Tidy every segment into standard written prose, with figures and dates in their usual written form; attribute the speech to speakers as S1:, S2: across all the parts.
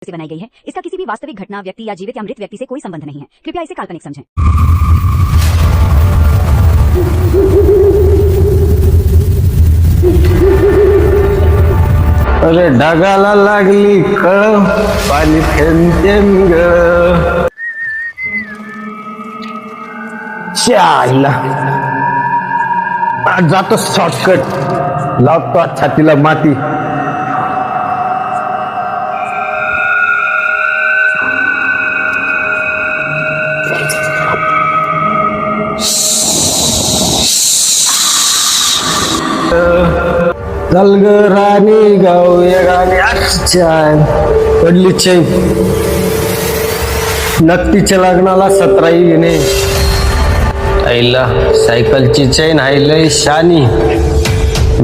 S1: से बनाई गई है। इसका किसी भी वास्तविक घटना, व्यक्ति या जीवित या मृत व्यक्ति से कोई संबंध नहीं है। कृपया इसे काल्पनिक समझें।
S2: अरे ढगाला लागली कळ, पाणी थेंब गळ. चायला आज जातो शॉर्टकट, लावतो छातीला माती. चल ग राणी गाऊया गाणी. चाय पडली चैन, नक्कीच्या लग्नाला 17 येणे. आईला सायकलची चैन आहे लय शानी,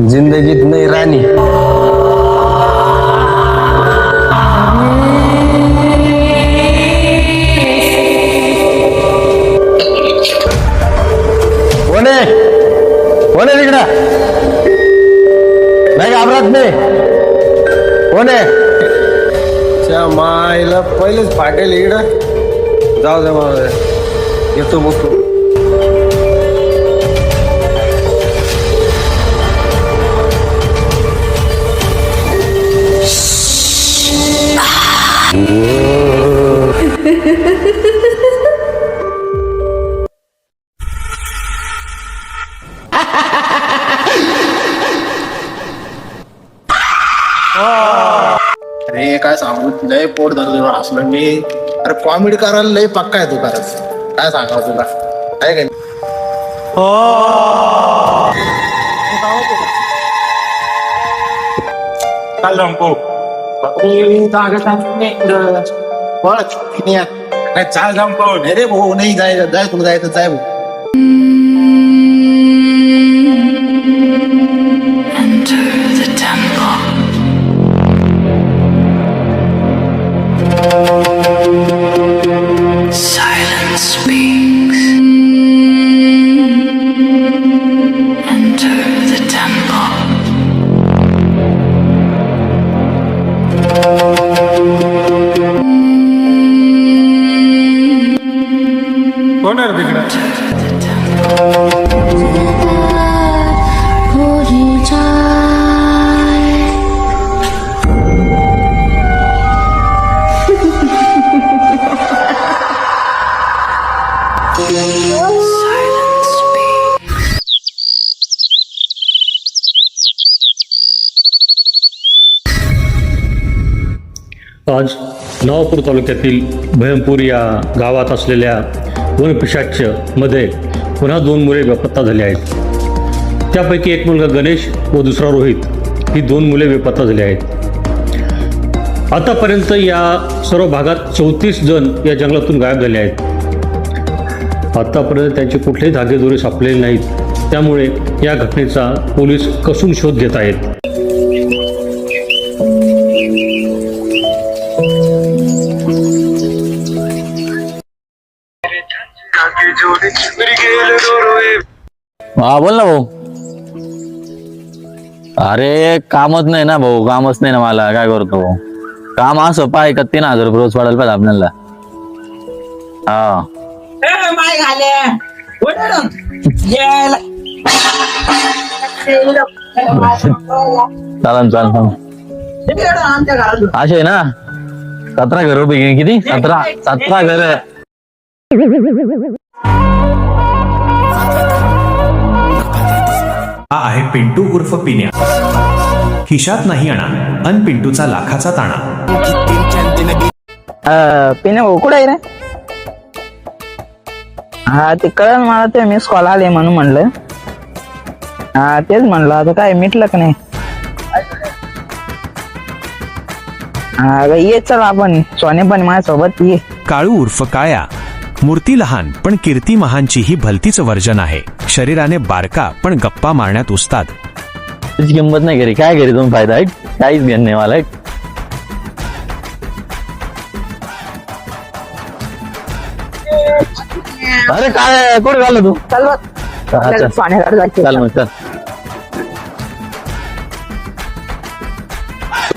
S2: जिंदगीत नाही राणी. कोणे कोणे तिकडं नाही घाबरत नाही. कोणे त्या मायला पहिलेच फाटेल इकडं. जाऊ दे मला, येतो बघतो.
S3: अरे काय सांगू, लय पोट धरलं असलं मी. अरे कॉमेडी करायला लय पक्का आहे तू खरंच. काय सांगावं तुला, आहे का नाही?
S4: Tal Rampo.
S3: काय चाल जमतो रे भाऊ, नाही जायचं, जाय तुला जायचं जाय भाऊ.
S5: Silence speaks. Enter the temple.
S4: कोण आहे रे तिकडे?
S5: Silence speaks.
S6: आज नवापूर तालुक्यातील भयमपूर या गावात असलेल्या वनपिशाच्यमध्ये पुन्हा 2 मुले बेपत्ता झाली आहेत. त्यापैकी एक मुलगा गणेश व दुसरा रोहित ही 2 मुले बेपत्ता झाली आहेत. आतापर्यंत या सर्व भागात 34 जण या जंगलातून गायब झाले आहेत. आतापर्यंत त्यांचे कुठलेही धागेदोरे सापडलेले नाहीत. त्यामुळे या घटनेचा पोलीस कसून शोध घेत आहेत.
S7: हा बोल ना भाऊ. अरे कामच नाही ना भाऊ, कामच नाही ना मला. काय करतो काम असं पाय का 3000 रुपये रोज पडायला पाहिजे आपल्याला. हा चालन चालन. असे ना 17 घर रुपये किती? 17 घर.
S8: हा आहे पिंटू उर्फ पिण्या. खिशात नाही आणा अन पिंटूचा लाखाचा ताणा.
S9: पिण्या भाऊ कुठे आहे रे? हा ते कळलं मला, ते मिस कॉल आले म्हणून म्हणलं. हा तेच म्हणलं, आता काय मिटलं का नाही? हा ये चल आपण, सोने पण माझ्यासोबत ये.
S8: काळू उर्फ काळ्या. मूर्ती लहान पण कीर्ती महानची ही भलतीच वर्जन आहे. शरीराने बारका पण गप्पा मारण्यात उस्ताद.
S7: त्याची किंमत नाही घरी. काय घरी तुम्ही फायदा आहे? काहीच घेण नाही मला. अरे काय कुठे घाल तू?
S9: चल
S7: अच्छा
S9: सोन्याकडे जायचं.
S7: चाल मग चल.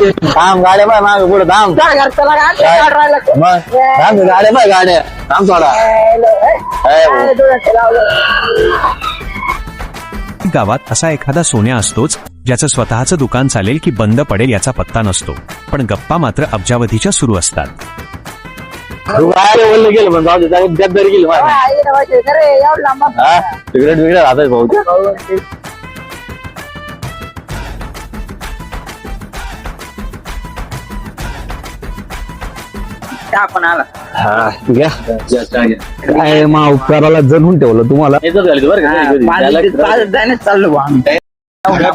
S7: थांब गाड्या बाय मागे पुढे थांब मग थांब गाड्या बाय गाड्या थांब थोडा
S8: गावात असा एखादा सोन्या असतोच ज्याचं स्वतःचं दुकान चालेल की बंद पडेल याचा पत्ता नसतो, पण गप्पा मात्र अब्जावधीच्या सुरू असतात.
S7: बोललं गेलं पण जाऊ दे गद्दारी गेली सिगरेट बिगरेट राहतात भाऊ.
S9: आपण आला
S7: हा घ्या काय मा उपकाराला जणून ठेवलं तुम्हाला
S9: चाललो बा आम्ही.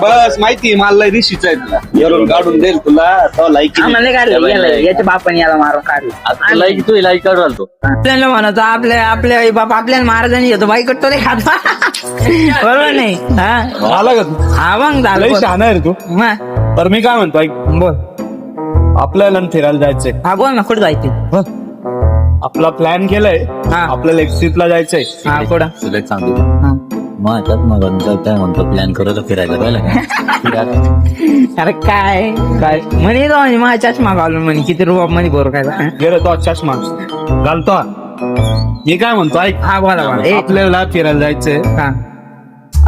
S2: बस माहिती मला रिशीच आहे तुला येऊन काढून देईल तुला लाईक
S9: आम्हाला काढलं याच्या बापाने याला मारून काढलं.
S7: लाईक तू लाईक काढू घालतो
S9: आपल्याला म्हणतो आपल्या आई बाप आपल्याला महाराजांनी येतो बाई कटतो रे खात बरोबर नाही. हा
S2: आला का तू
S9: हा मग झालं
S2: शहाणा आहे रे तू.
S9: मग
S2: तर मी काय म्हणतो ऐक
S9: बोल.
S2: आपल्याला फिरायला जायचंय.
S9: हा बोल ना कुठं जायचं.
S2: आपला प्लॅन केलाय आपल्याला एक्सिटला जायचंय.
S9: हा कुठं
S7: तुला एक सांगतो माझ्यात मग काय म्हणतो प्लॅन करत फिरायला
S9: अरे काय काय म्हणे तो माझ्या चष्मा घालून म्हणे किती रुपया मध्ये बरोबर काय
S2: गेलो तो चष्मा घालतो. मी काय म्हणतो ऐक
S9: हा बोला बोला.
S2: आपल्याला फिरायला जायचंय
S9: हा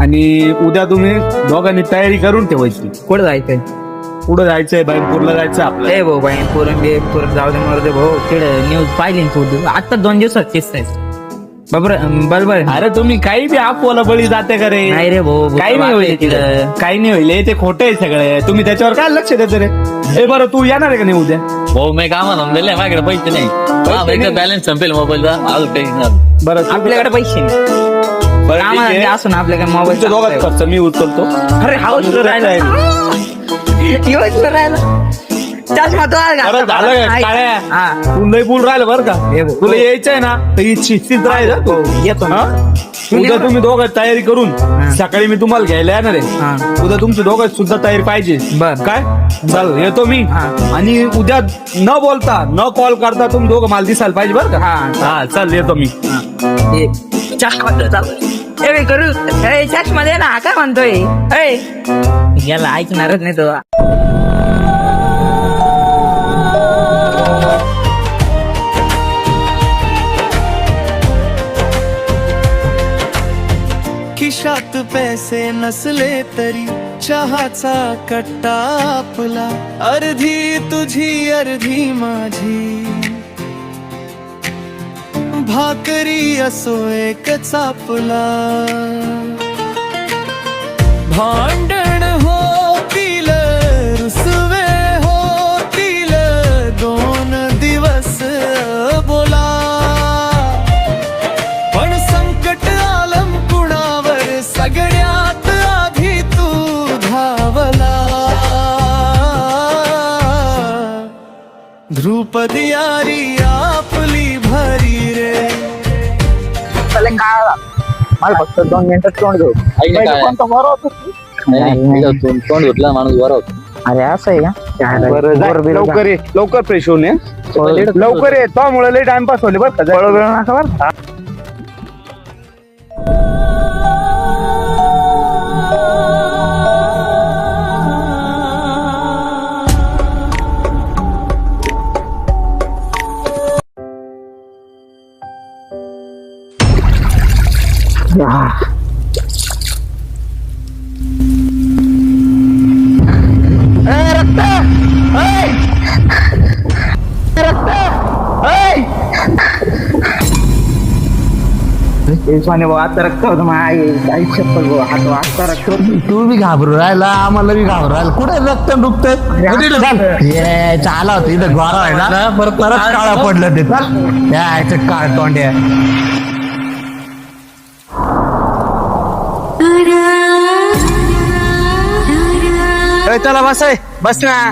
S2: आणि उद्या तुम्ही दोघांनी तयारी करून ठेवायची.
S9: कुठं जायचंय.
S2: पुढे जायचंय बाईपूरला जायचं आपल्याला.
S9: ए भाऊ बाई पुरण जाऊ दे मरू दे भाऊ तिकडे न्यूज पाहिली ना तू आता 2 दिवसात केस आहे बरोबर.
S2: अरे तुम्ही काही बी अफवाला बळी जाते का रे.
S9: नाही रे भाऊ
S2: काही नाही होईल तिकडं काही नाही होईल ते खोटं आहे सगळे. तुम्ही त्याच्यावर काय लक्ष देते रे. ए बरं तू येणार आहे का नाही उद्या.
S7: भाऊ मी काम दिले माझ्याकडे पैसे नाही बॅलन्स संपेल मोबाईलचा अजून काही
S2: बरं
S9: आपल्याकडे पैसे नाही असून आपल्याकडे मोबाईल
S2: दोघात खर्च मी उचलतो.
S9: अरे हाऊस राहिला चष्मा तो
S2: झालं काळ्या तू लई बोल राहिलं बरं का. तुला यायचंय ना तर शिस्तीत राहिलं
S9: येतो ना.
S2: उद्या तुम्ही दोघं तयारी करून सकाळी मी तुम्हाला घ्यायला येणार आहे. उद्या तुमची दोघं सुद्धा तयारी पाहिजे. काय चल येतो मी. आणि उद्या न बोलता न कॉल करता तुम्ही दोघं मला दिसायला पाहिजे बरं का. हा चल येतो मी.
S9: करू चष्मा दे ना काय म्हणतोय याला ऐकणारच नाही तो.
S10: खिशात पैसे नसले तरी चहाचा कट्टा आपला अर्धी तुझी अर्धी माझी भाकरी असो एक चापला भांडण होतील रुसवे होतील 2 दिवस बोला पण संकट आलम कुणावर सगळ्यात आधी तू धावला ध्रुपदी यारी आपली भरी रे.
S9: मला फक्त 2 मिनिटात तोंड घेऊ.
S7: तोंड धुतला माणूस बरा होतो.
S9: अरे असं आहे का.
S2: लवकर फ्रेश होऊन लवकर ये त्यामुळे लई टाइमपास होले बरं का.
S9: आता रक्त होतं आई चप्पल हात आता रक्त.
S3: तू बी घाबरू राहिला आम्हाला बी घाबरू राहिला. कुठे रक्त दुखतंय चाला होतं इथं गोरा व्हायला परत काळा पडलं ते. चाल यायचं काळ तोंड्या.
S2: चला बस आहे बस ना.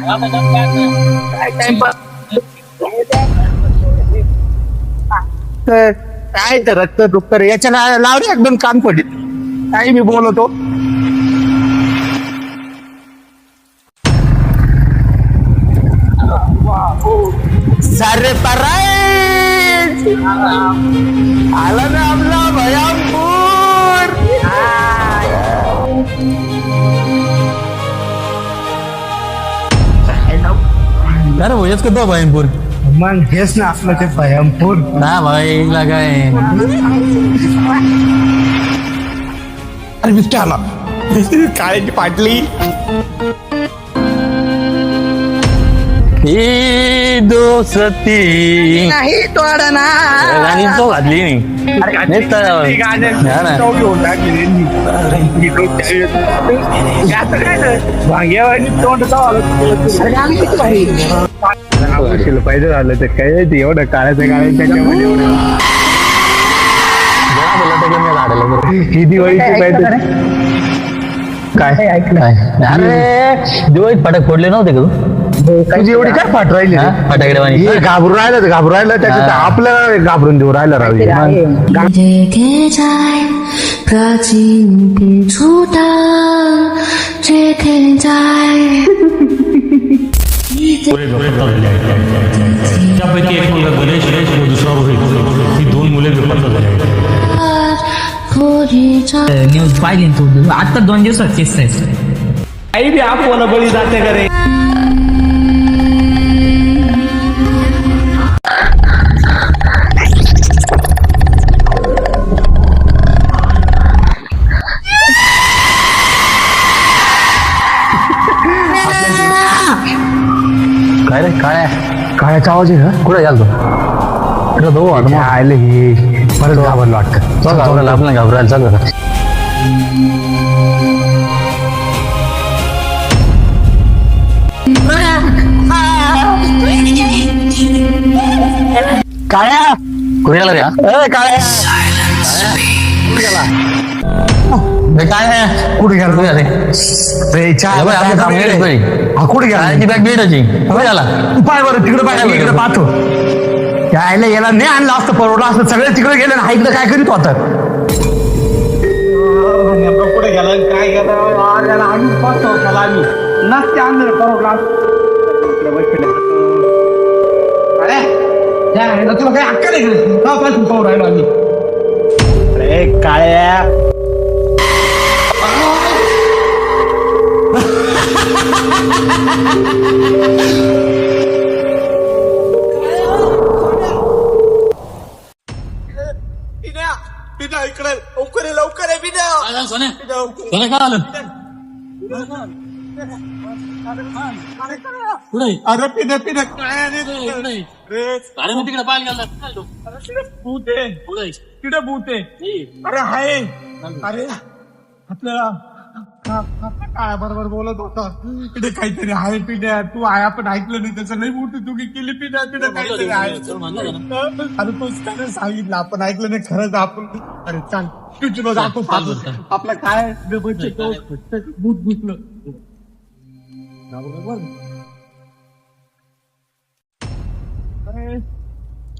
S3: काय तर रक्त दुखत रे याच्या लावडे एकदम कान पडली. काही मी बोलतो सारे पराय आला ना आपला भयापूर. अरे भैयाच करतो भयमपूर
S2: मग हेच ना आपलं ते भयमपूर.
S3: ना भाई इला काय
S2: अरे मिस्टर आला काळ्याची पाटली.
S7: ही दोस्ती
S9: नाही तोडणार.
S7: गाणी तो घातली नाही
S2: पाहिजे झालं ते काय एवढं काळ्याचं त्याच्यामध्ये ही दिवाळीची पाहिजे
S9: काय ऐकलं
S7: अरे दिवाळीत फटाक फोडले नव्हते का तू
S2: तुझी एवढी काय फाट राहिली
S7: फटाकडे
S2: घाबरून राहिलं त्याच्यात आपलं घाबरून देऊ राहिलं राहू.
S5: 这个在 प्राचीन छोटा जे खेळाय
S6: त्यापैकी एक मुलगा गणेश व दुसरा रोहित ही दोन मुले बेपत्ता झाली आहेत.
S9: न्यूज पाहिली तू आता 2 दिवसात केस आहे.
S2: आई बी आपण बळी जाते का रे.
S7: काय रे काय
S2: काळ्याचा आवाज आहे का.
S7: कुठे गेल तू
S2: आले हे परत घाबरलं वाटतं.
S7: आपल्याला घाबरायला चालू
S3: काळ्या
S7: कुठे गेला रे हा?
S3: काळ्या
S7: काय
S3: कुठे गेला
S7: कुठे गेले
S3: कुठे गेला
S7: बॅग भेटायची कुठे गेला
S3: तू पाय बरं तिकडे पाय इकडे पाहतो यायला याला नाही आणलं असतं परवडलं असतं सगळे तिकडे गेले ना इकडे काय करीत होता.
S2: पुढे गेला काय गेला आम्ही पाहतो त्याला आम्ही नसते आणलं परवडला. तुला काही अक्का नाही पाहू राहिलो आम्ही. अरे काळ्या इकडे लवकर आहे बिना
S7: सोने काय आलं कुठे
S2: अरे पिण्या पिण्या काय
S7: अरे मग तिकडे पाहायला गेला
S2: भूत आहे तिकडे भूत आहे. अरे हाय अरे आपल्याला काय बरोबर बोलत होता तिथे काहीतरी आहे पिण्या तू आहे आपण ऐकलं नाही त्याचं नाही मोठी चुकी केली पिण्या तिथे काहीतरी आहे. अरे तूच त्याने सांगितलं आपण ऐकलं नाही खरंच आपण. अरे चाल तुझं आपलं काय भूत घुसलं. अरे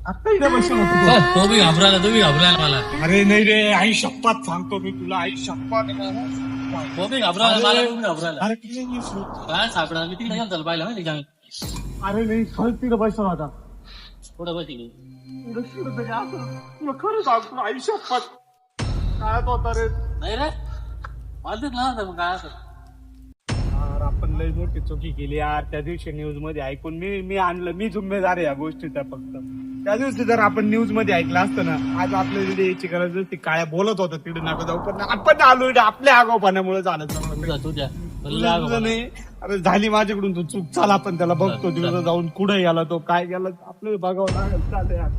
S2: आता इथे बसून होतो
S7: तो बी घाबरायला मला
S2: अरे नाही रे आई शपथ सांगतो मी तुला आई शपथ.
S7: तो बी घाबरायला
S2: अरे किती दिवस?
S7: काय सापडा मी तिकडे गेलो पाहिलं माहिती का
S2: अरे नाही खरंच तिकडे बसून होता.
S7: पुढे बस
S2: तुला खरं सांगतो आई शपथ काय होता रे.
S7: नाही रे मला ना मग काय असं
S2: आपण लई मोठी चुकी केली यार. त्या दिवशी न्यूज मध्ये ऐकून मी आणलं मी जिम्मेदार आहे या गोष्टीचा. फक्त त्या दिवशी जर आपण न्यूज मध्ये ऐकलं असतं ना आज आपल्या तिथे यायची गरज नसती. काळ्या बोलत होता तिथे नका जाऊ पण आपण आलो इथे आपल्या आगाऊपणामुळे झालं
S7: तुझ्या
S2: नाही. अरे झाली माझ्याकडून तो चूक. चला आपण त्याला बघतो तिकडे जाऊन कुठे गेला तो काय गेला आपल्याला बघावं लागेल. चालतंय यार.